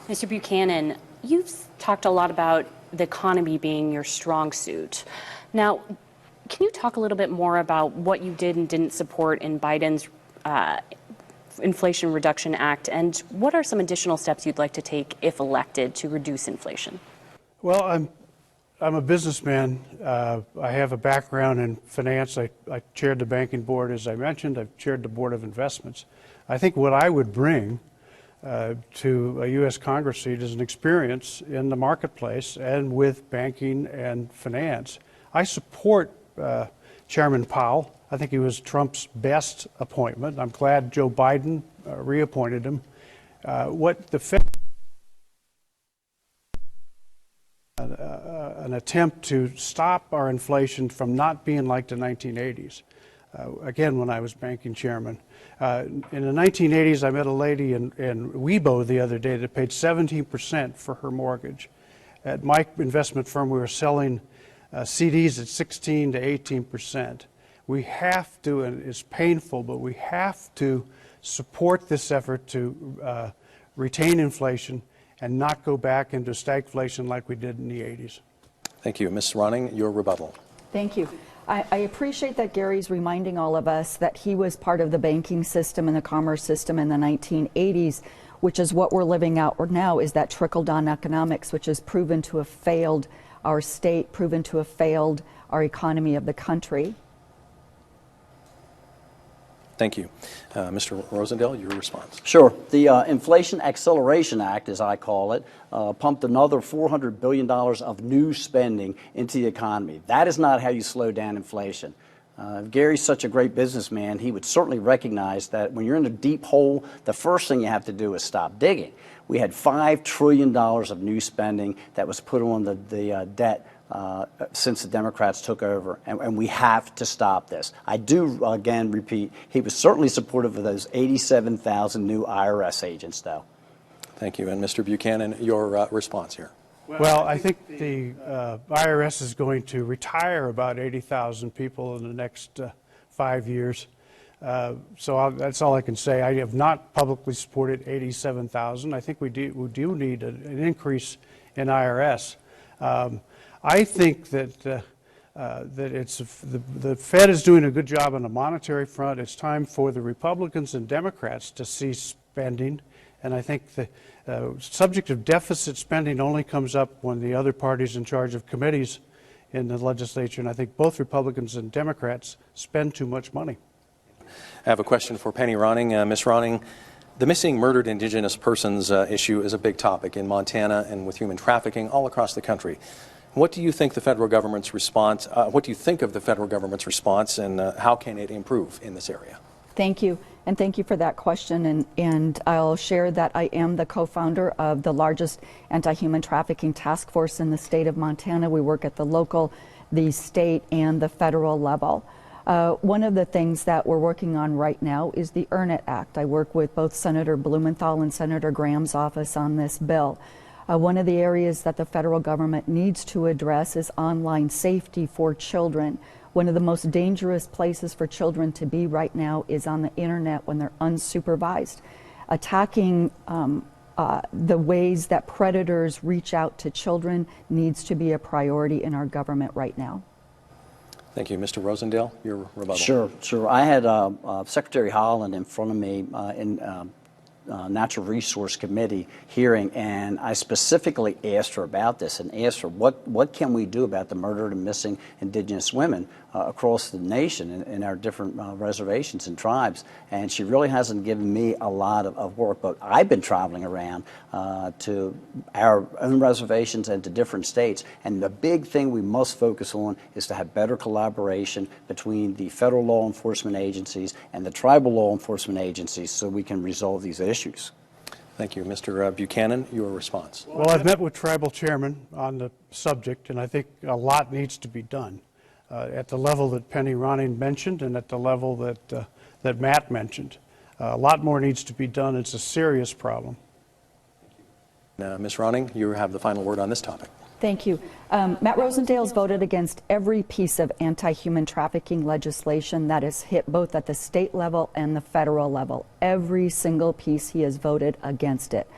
Mr. Buchanan, You've talked a lot about the economy being your strong suit. Now, can you talk a little bit more about what you did and didn't support in Biden's Inflation Reduction Act, and what are some additional steps you'd like to take, if elected, to reduce inflation? Well, I'm a businessman. I have a background in finance. I chaired the banking board, as I mentioned. I've chaired the Board of Investments. I think what I would bring to a U.S. Congress seat is an experience in the marketplace and with banking and finance. I support Chairman Powell. I think he was Trump's best appointment. I'm glad Joe Biden reappointed him. What the Fed an attempt to stop our inflation from not being like the 1980s. Again, when I was banking chairman. In the 1980s, I met a lady in Weibo the other day that paid 17% for her mortgage. At my investment firm, we were selling CDs at 16 to 18%. We have to, and it's painful, but we have to support this effort to retain inflation and not go back into stagflation like we did in the 80s. Thank you. Ms. Ronning, your rebuttal. Thank you. I appreciate that Gary's reminding all of us that he was part of the banking system and the commerce system in the 1980s, which is what we're living out now, is that trickle-down economics, which has proven to have failed our state, proven to have failed our economy of the country. Thank you. Mr. Rosendale, your response. Sure. The Inflation Acceleration Act, as I call it, pumped another $400 billion of new spending into the economy. That is not how you slow down inflation. If Gary's such a great businessman, he would certainly recognize that when you're in a deep hole, the first thing you have to do is stop digging. We had $5 trillion of new spending that was put on the debt since the Democrats took over, and we have to stop this. I do, again, repeat, he was certainly supportive of those 87,000 new IRS agents, though. Thank you. And Mr. Buchanan, your response here. Well, I think the IRS is going to retire about 80,000 people in the next 5 years. That's all I can say. I have not publicly supported 87,000. I think we do need an increase in IRS. I think that the Fed is doing a good job on the monetary front. It's time for the Republicans and Democrats to cease spending, and I think the subject of deficit spending only comes up when the other parties in charge of committees in the legislature, and I think both Republicans and Democrats spend too much money. I have a question for Penny Ronning. Ms. Ronning, the missing murdered indigenous persons issue is a big topic in Montana and with human trafficking all across the country. What do you think the federal government's response? What do you think of the federal government's response, and how can it improve in this area? Thank you, and thank you for that question. And I'll share that I am the co-founder of the largest anti-human trafficking task force in the state of Montana. We work at the local, the state, and the federal level. One of the things that we're working on right now is the Earn It Act. I work with both Senator Blumenthal and Senator Graham's office on this bill. One of the areas that the federal government needs to address is online safety for children. One of the most dangerous places for children to be right now is on the internet when they're unsupervised. Attacking the ways that predators reach out to children needs to be a priority in our government right now. Thank you. Mr. Rosendale, your rebuttal. Sure. I had Secretary Holland in front of me in Natural Resource Committee hearing, and I specifically asked her about this and asked her what can we do about the murdered and missing indigenous women across the nation in our different reservations and tribes, and she really hasn't given me a lot of work, but I've been traveling around to our own reservations and to different states, and the big thing we must focus on is to have better collaboration between the federal law enforcement agencies and the tribal law enforcement agencies so we can resolve these issues. Thank you. Mr. Buchanan, your response. Well, I've met with tribal chairmen on the subject, and I think a lot needs to be done at the level that Penny Ronning mentioned and at the level that Matt mentioned. A lot more needs to be done. It's a serious problem. Ms. Ronning, you have the final word on this topic. Thank you. Matt Rosendale's voted against every piece of anti-human trafficking legislation that is hit both at the state level and the federal level. Every single piece he has voted against it.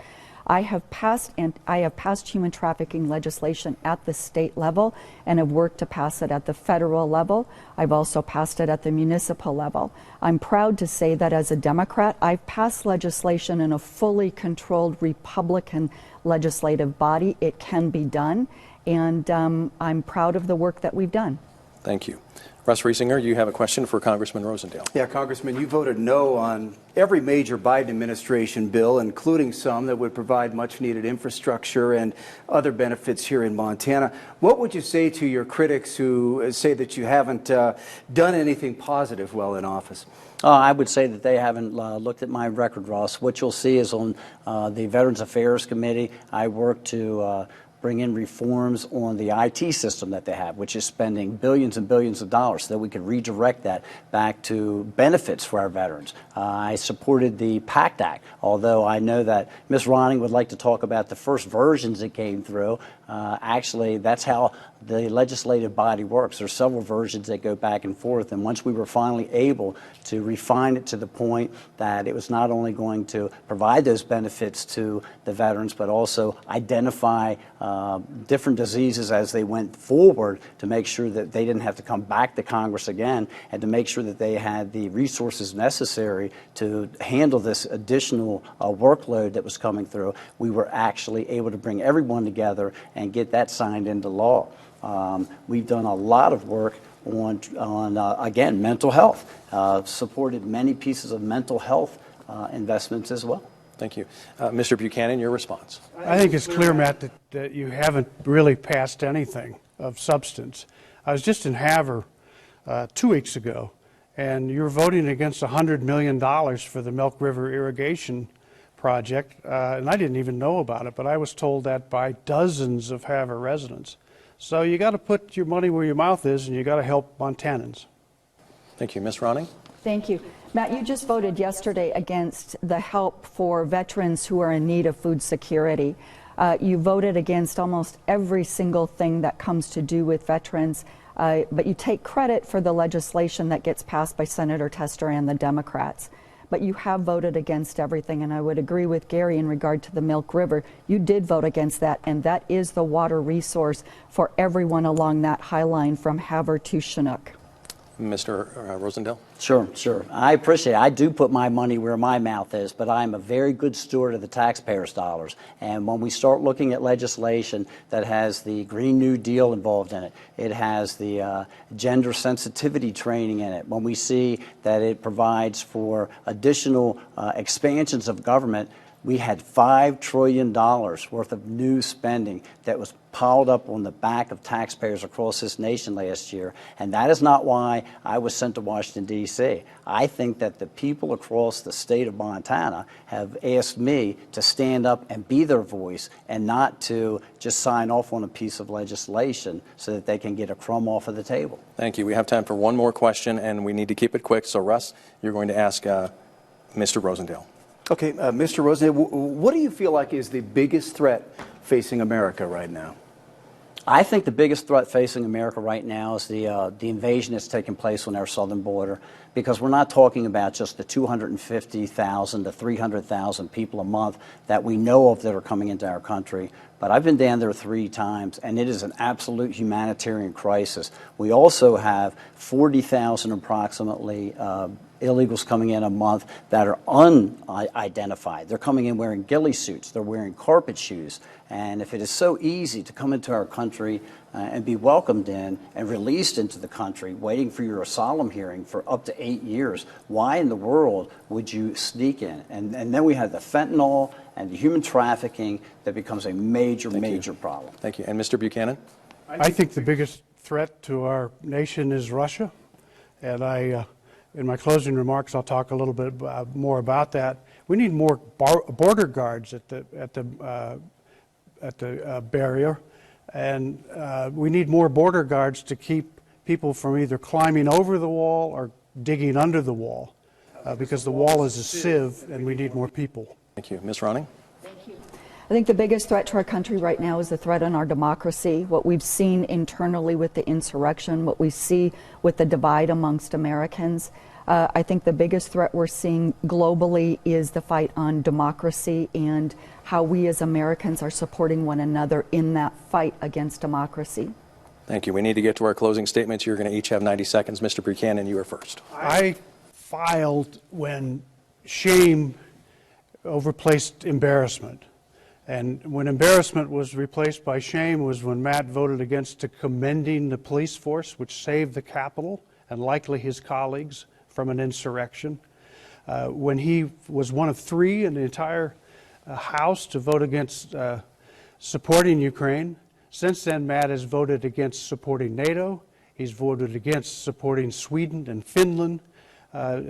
I have passed human trafficking legislation at the state level and have worked to pass it at the federal level. I've also passed it at the municipal level. I'm proud to say that as a Democrat, I've passed legislation in a fully controlled Republican legislative body. It can be done, and I'm proud of the work that we've done. Thank you. Russ Reesinger, you have a question for Congressman Rosendale. Yeah, Congressman, you voted no on every major Biden administration bill, including some that would provide much-needed infrastructure and other benefits here in Montana. What would you say to your critics who say that you haven't done anything positive while in office? I would say that they haven't looked at my record, Ross. What you'll see is on the Veterans Affairs Committee, I worked to bring in reforms on the IT system that they have, which is spending billions and billions of dollars so that we could redirect that back to benefits for our veterans. I supported the PACT Act, although I know that Ms. Ronning would like to talk about the first versions that came through. Actually, that's how the legislative body works. There's several versions that go back and forth, and once we were finally able to refine it to the point that it was not only going to provide those benefits to the veterans, but also identify different diseases as they went forward to make sure that they didn't have to come back to Congress again, and to make sure that they had the resources necessary to handle this additional workload that was coming through. We were actually able to bring everyone together and get that signed into law. We've done a lot of work on again, mental health, supported many pieces of mental health investments as well. Thank you. Mr. Buchanan, your response. I think it's clear, Matt, that you haven't really passed anything of substance. I was just in Havre 2 weeks ago, and you're voting against $100 million for the Milk River irrigation project, and I didn't even know about it, but I was told that by dozens of Havre residents. So you got to put your money where your mouth is, and you got to help Montanans. Thank you. Ms. Ronning? Thank you. Matt, you just voted yesterday against the help for veterans who are in need of food security. You voted against almost every single thing that comes to do with veterans, but you take credit for the legislation that gets passed by Senator Tester and the Democrats. But you have voted against everything, and I would agree with Gary in regard to the Milk River. You did vote against that, and that is the water resource for everyone along that high line from Havre to Chinook. Mr. Rosendale? Sure. I appreciate it. I do put my money where my mouth is, but I'm a very good steward of the taxpayers' dollars. And when we start looking at legislation that has the Green New Deal involved in it, it has the gender sensitivity training in it, when we see that it provides for additional expansions of government, we had $5 trillion worth of new spending that was piled up on the back of taxpayers across this nation last year. And that is not why I was sent to Washington, D.C. I think that the people across the state of Montana have asked me to stand up and be their voice and not to just sign off on a piece of legislation so that they can get a crumb off of the table. Thank you. We have time for one more question, and we need to keep it quick. So, Russ, you're going to ask Mr. Rosendale. Okay, Mr. Rosendale, what do you feel like is the biggest threat facing America right now? I think the biggest threat facing America right now is the invasion that's taking place on our southern border, because we're not talking about just the 250,000 to 300,000 people a month that we know of that are coming into our country. But I've been down there 3 times, and it is an absolute humanitarian crisis. We also have 40,000 approximately illegals coming in a month that are unidentified. They're coming in wearing ghillie suits. They're wearing carpet shoes. And if it is so easy to come into our country and be welcomed in and released into the country, waiting for your asylum hearing for up to 8 years, why in the world would you sneak in? And then we have the fentanyl and the human trafficking that becomes a major problem. Thank you. And Mr. Buchanan? I think the biggest threat to our nation is Russia. And in my closing remarks, I'll talk a little bit more about that. We need more border guards at the barrier, and we need more border guards to keep people from either climbing over the wall or digging under the wall, because the wall is a sieve, and we need more people. Thank you. Ms. Ronning? I think the biggest threat to our country right now is the threat on our democracy, what we've seen internally with the insurrection, what we see with the divide amongst Americans. I think the biggest threat we're seeing globally is the fight on democracy and how we as Americans are supporting one another in that fight against democracy. Thank you. We need to get to our closing statements. You're going to each have 90 seconds. Mr. Buchanan, you are first. I filed when shame overplaced embarrassment. And when embarrassment was replaced by shame was when Matt voted against commending the police force, which saved the Capitol and likely his colleagues from an insurrection. When he was one of 3 in the entire House to vote against supporting Ukraine. Since then, Matt has voted against supporting NATO. He's voted against supporting Sweden and Finland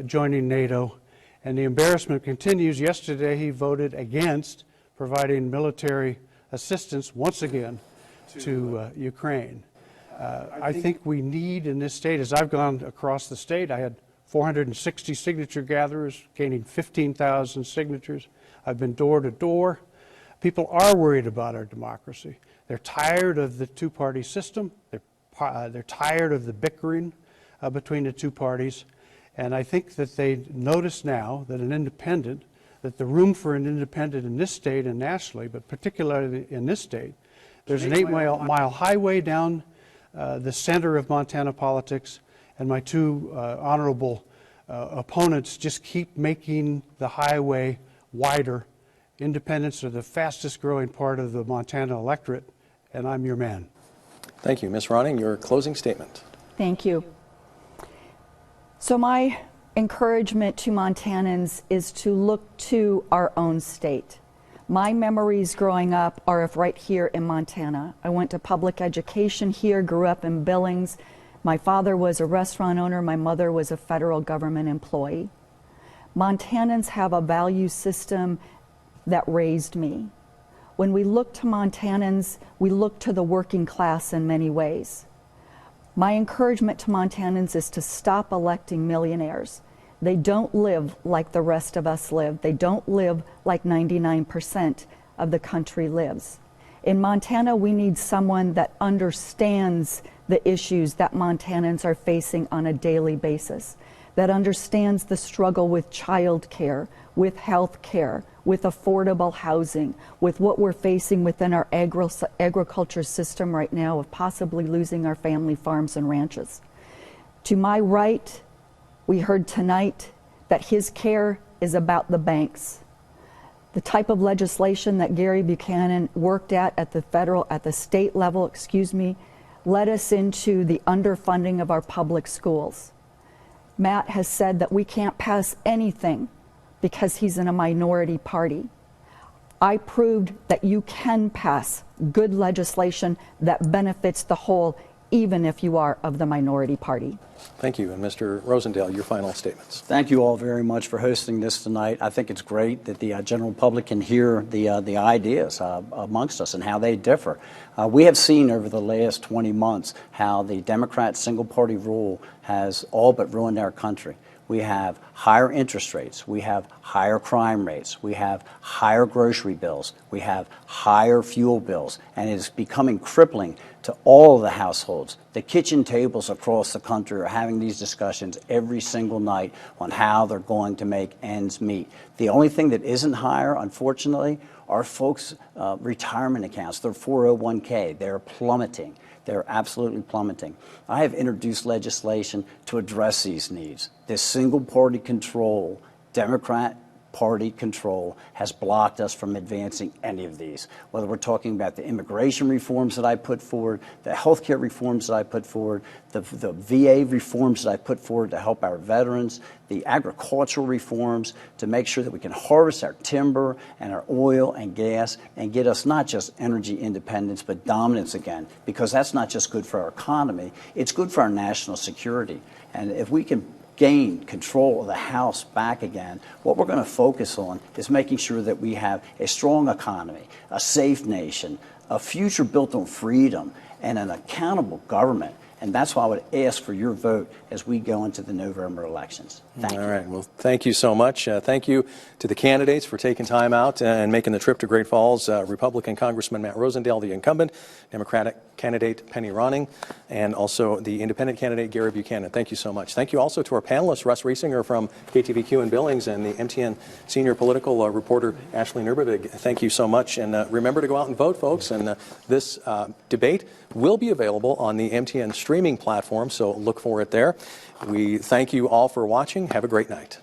joining NATO. And the embarrassment continues. Yesterday, he voted against providing military assistance once again to Ukraine. I think we need in this state, as I've gone across the state, I had 460 signature gatherers, gaining 15,000 signatures. I've been door to door. People are worried about our democracy. They're tired of the two-party system. They're tired of the bickering between the two parties. And I think that they notice now that an independent, that the room for an independent in this state and nationally, but particularly in this state, there's an 8-mile highway down the center of Montana politics, and my 2 honorable opponents just keep making the highway wider. Independents are the fastest growing part of the Montana electorate, and I'm your man. Thank you. Ms. Ronning, your closing statement. Thank you. So my encouragement to Montanans is to look to our own state. My memories growing up are of right here in Montana. I went to public education here, grew up in Billings. My father was a restaurant owner. My mother was a federal government employee. Montanans have a value system that raised me. When we look to Montanans, we look to the working class in many ways. My encouragement to Montanans is to stop electing millionaires. They don't live like the rest of us live. They don't live like 99% of the country lives. In Montana, we need someone that understands the issues that Montanans are facing on a daily basis, that understands the struggle with child care, with health care, with affordable housing, with what we're facing within our agriculture system right now of possibly losing our family farms and ranches. To my right, we heard tonight that his care is about the banks. The type of legislation that Gary Buchanan worked at the state level, led us into the underfunding of our public schools. Matt has said that we can't pass anything because he's in a minority party. I proved that you can pass good legislation that benefits the whole, even if you are of the minority party. Thank you. And Mr. Rosendale, your final statements. Thank you all very much for hosting this tonight. I think it's great that the general public can hear the ideas amongst us and how they differ. We have seen over the last 20 months how the Democrat single-party rule has all but ruined our country. We have higher interest rates, we have higher crime rates, we have higher grocery bills, we have higher fuel bills, and it is becoming crippling to all of the households. The kitchen tables across the country are having these discussions every single night on how they're going to make ends meet. The only thing that isn't higher, unfortunately, are folks' retirement accounts, their 401k. They're plummeting. They're absolutely plummeting. I have introduced legislation to address these needs. This single-party control, Democrat Party control, has blocked us from advancing any of these. Whether we're talking about the immigration reforms that I put forward, the health care reforms that I put forward, the VA reforms that I put forward to help our veterans, the agricultural reforms to make sure that we can harvest our timber and our oil and gas and get us not just energy independence but dominance again, because that's not just good for our economy, it's good for our national security. And if we can gain control of the House back again, what we're going to focus on is making sure that we have a strong economy, a safe nation, a future built on freedom, and an accountable government. And that's why I would ask for your vote as we go into the November elections. Thank you. All right. Well, thank you so much. Thank you to the candidates for taking time out and making the trip to Great Falls. Republican Congressman Matt Rosendale, the incumbent, Democratic candidate Penny Ronning, and also the independent candidate Gary Buchanan. Thank you so much. Thank you also to our panelists, Russ Reesinger from KTVQ in Billings and the MTN senior political reporter Ashley Nurbovig. Thank you so much. And remember to go out and vote, folks. And this debate will be available on the MTN streaming platform, so look for it there. We thank you all for watching. Have a great night.